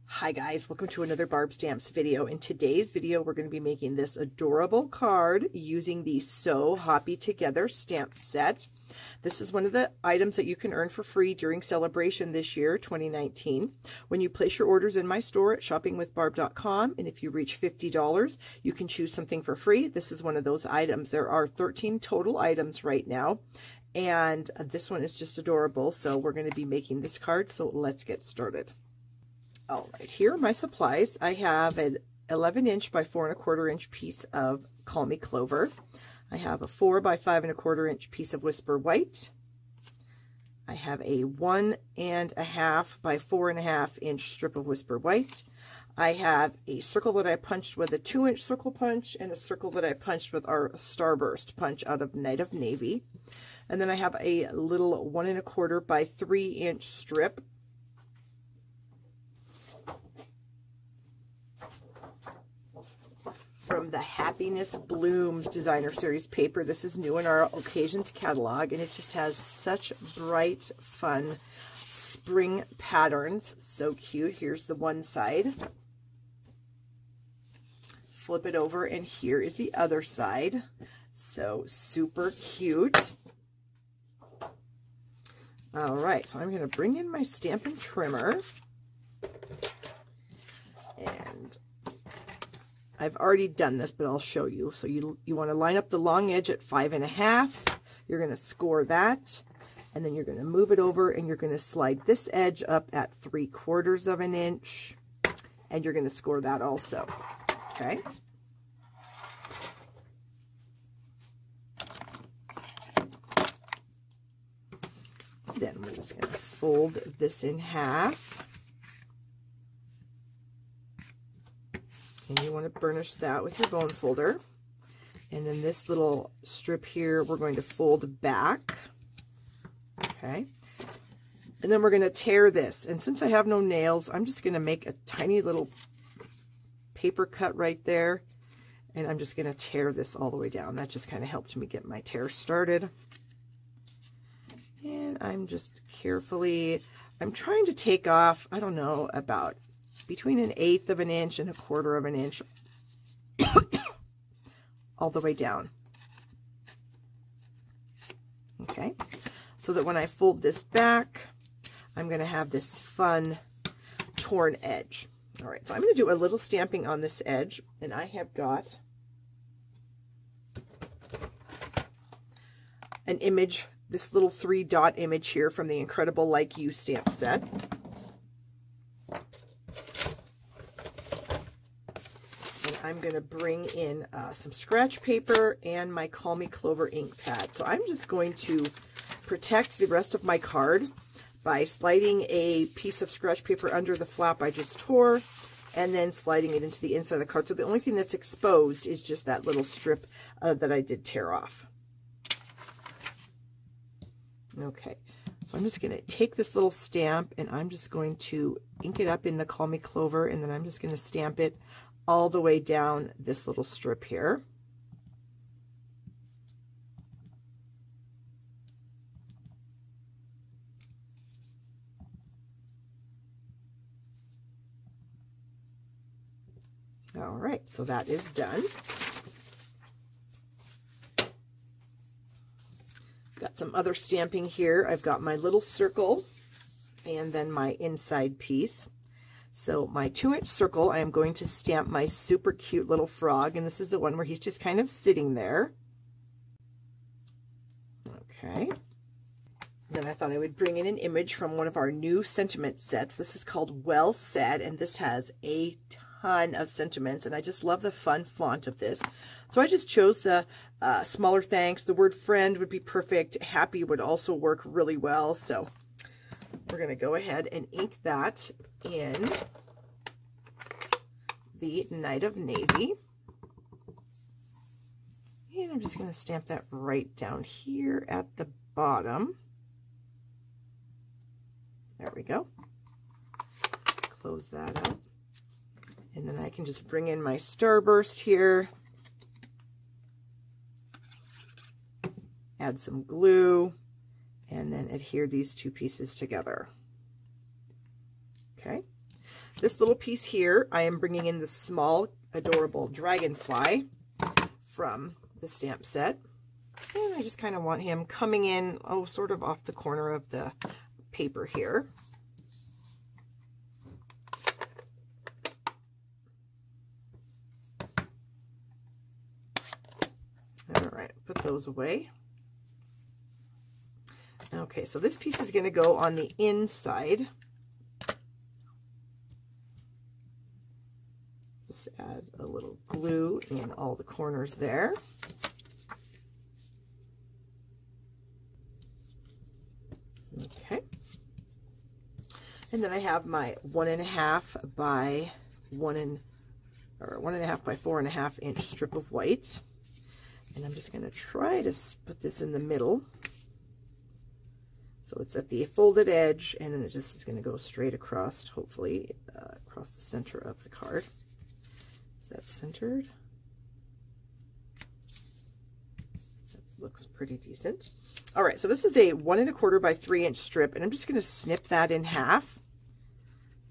Hi guys, welcome to another Barb Stamps video. In today's video, we're going to be making this adorable card using the Sew Hoppy Together stamp set. This is one of the items that you can earn for free during celebration this year, 2019. When you place your orders in my store at shoppingwithbarb.com, and if you reach $50, you can choose something for free. This is one of those items. There are 13 total items right now, and this one is just adorable. So we're going to be making this card, so let's get started. All right, here are my supplies. I have an 11-inch by 4 1/4 inch piece of Call Me Clover. I have a 4 by 5 1/4 inch piece of Whisper White. I have a 1 1/2 by 4 1/2 inch strip of Whisper White. I have a circle that I punched with a 2-inch circle punch and a circle that I punched with our Starburst punch out of Night of Navy. And then I have a little 1 1/4 by 3 inch strip from the Happiness Blooms Designer Series paper. This is new in our Occasions catalog, and it just has such bright, fun spring patterns. So cute. Here's the one side. Flip it over, and here is the other side. So super cute. All right, so I'm going to bring in my Stampin' Trimmer, and I've already done this, but I'll show you. So you want to line up the long edge at 5 1/2. You're going to score that, and then you're going to move it over, and you're going to slide this edge up at 3/4 of an inch, and you're going to score that also. Okay. Then we're just going to fold this in half. And you want to burnish that with your bone folder. And then this little strip here, we're going to fold back. Okay. And then we're going to tear this. And since I have no nails, I'm just going to make a tiny little paper cut right there. And I'm just going to tear this all the way down. That just kind of helped me get my tear started. And I'm just carefully, I'm trying to take off, I don't know, about between 1/8 of an inch and 1/4 of an inch all the way down. Okay, so that when I fold this back, I'm going to have this fun torn edge. All right, so I'm going to do a little stamping on this edge, and I have got an image, this little 3-dot image here from the Incredible Like You stamp set. I'm going to bring in some scratch paper and my Call Me Clover ink pad. So I'm just going to protect the rest of my card by sliding a piece of scratch paper under the flap I just tore, and then sliding it into the inside of the card. So the only thing that's exposed is just that little strip that I did tear off. Okay, so I'm just going to take this little stamp, and I'm just going to ink it up in the Call Me Clover, and then I'm just going to stamp it all the way down this little strip here. All right, so that is done. Got some other stamping here. I've got my little circle and then my inside piece. So my 2-inch circle, I am going to stamp my super cute little frog, and this is the one where he's just kind of sitting there. Okay. Then I thought I would bring in an image from one of our new sentiment sets. This is called Well Said, and this has a ton of sentiments, and I just love the fun font of this. So I just chose the smaller thanks. The word friend would be perfect. Happy would also work really well. So we're going to go ahead and ink that in the Night of Navy. And I'm just going to stamp that right down here at the bottom. There we go. Close that up. And then I can just bring in my Starburst here. Add some glue. And then adhere these two pieces together. Okay, This little piece here, I am bringing in the small, adorable dragonfly from the stamp set. And I just kind of want him coming in, sort of off the corner of the paper here. All right, put those away. Okay, so this piece is going to go on the inside. Just add a little glue in all the corners there. Okay. And then I have my 1.5 by 1.5 by 4.5 inch strip of white. And I'm just going to try to put this in the middle. So it's at the folded edge, and then it just is going to go straight across, hopefully, across the center of the card. Is that centered? That looks pretty decent. All right, so this is a 1.25 by 3 inch strip, and I'm just going to snip that in half.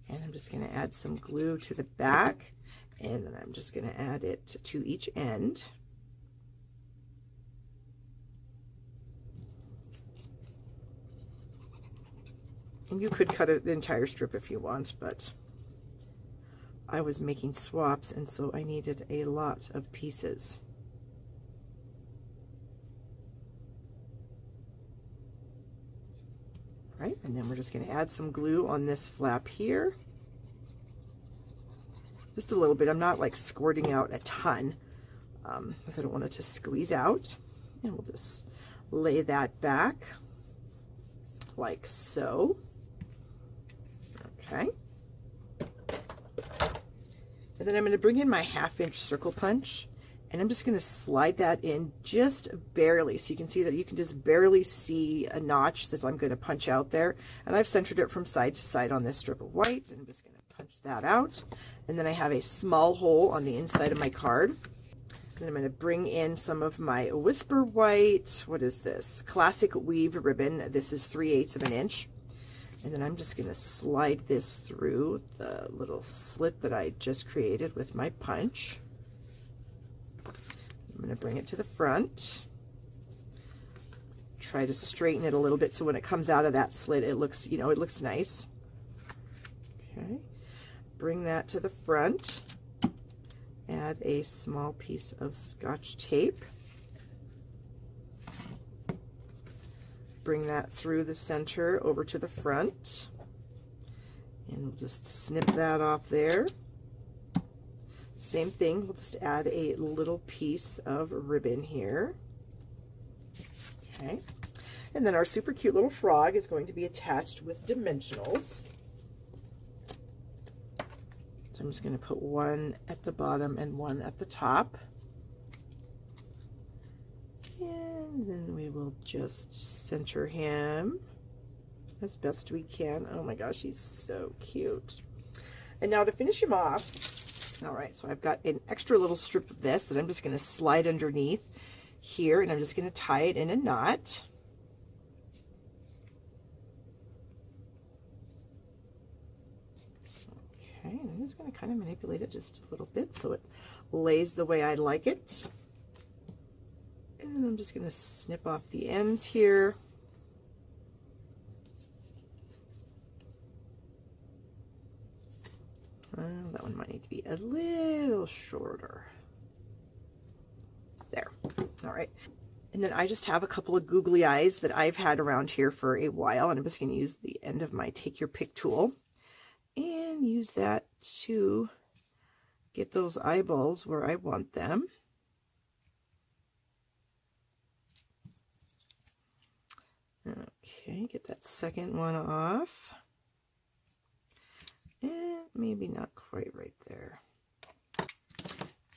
And I'm just going to add some glue to the back, and then I'm just going to add it to each end. And you could cut an entire strip if you want, but I was making swaps, and so I needed a lot of pieces. Right, and then we're just going to add some glue on this flap here. Just a little bit. I'm not like squirting out a ton, because I don't want it to squeeze out. And we'll just lay that back like so. Okay. And then I'm going to bring in my 1/2 inch circle punch, and I'm just going to slide that in just barely, so you can see that you can just barely see a notch that I'm going to punch out there. And I've centered it from side to side on this strip of white, and I'm just going to punch that out. And then I have a small hole on the inside of my card. And then I'm going to bring in some of my Whisper White, what is this? Classic Weave ribbon. This is 3/8 of an inch. And then I'm just going to slide this through the little slit that I just created with my punch. I'm going to bring it to the front. Try to straighten it a little bit so when it comes out of that slit, it looks, it looks nice. Okay. Bring that to the front. Add a small piece of Scotch tape. Bring that through the center over to the front, and we'll just snip that off there. Same thing, we'll just add a little piece of ribbon here. Okay, and then our super cute little frog is going to be attached with dimensionals. So I'm just going to put one at the bottom and one at the top. And then we will just center him as best we can. Oh my gosh, he's so cute. And now to finish him off, all right, so I've got an extra little strip of this that I'm just going to slide underneath here, and I'm just going to tie it in a knot. Okay, and I'm just going to kind of manipulate it just a little bit so it lays the way I like it. And then I'm just going to snip off the ends here. That one might need to be a little shorter. There. All right. And then I just have a couple of googly eyes that I've had around here for a while, and I'm just going to use the end of my Take Your Pick tool and use that to get those eyeballs where I want them. Okay, get that second one off. And maybe not quite right there.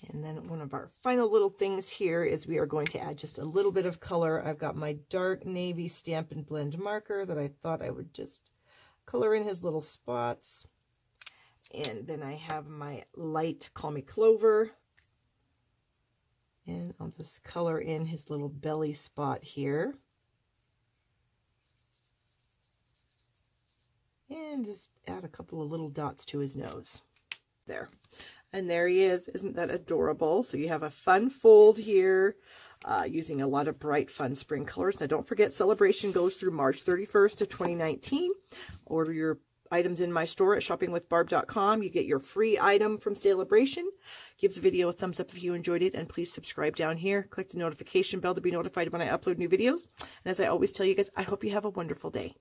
And then one of our final little things here is we are going to add just a little bit of color. I've got my dark navy Stampin' Blend marker that I thought I would just color in his little spots. And then I have my light Call Me Clover. And I'll just color in his little belly spot here. and just add a couple of little dots to his nose. There. And there he is. Isn't that adorable? So you have a fun fold here using a lot of bright, fun spring colors. Now, don't forget, Celebration goes through March 31st of 2019. Order your items in my store at shoppingwithbarb.com. You get your free item from Celebration. Give the video a thumbs up if you enjoyed it, and please subscribe down here. Click the notification bell to be notified when I upload new videos. And as I always tell you guys, I hope you have a wonderful day.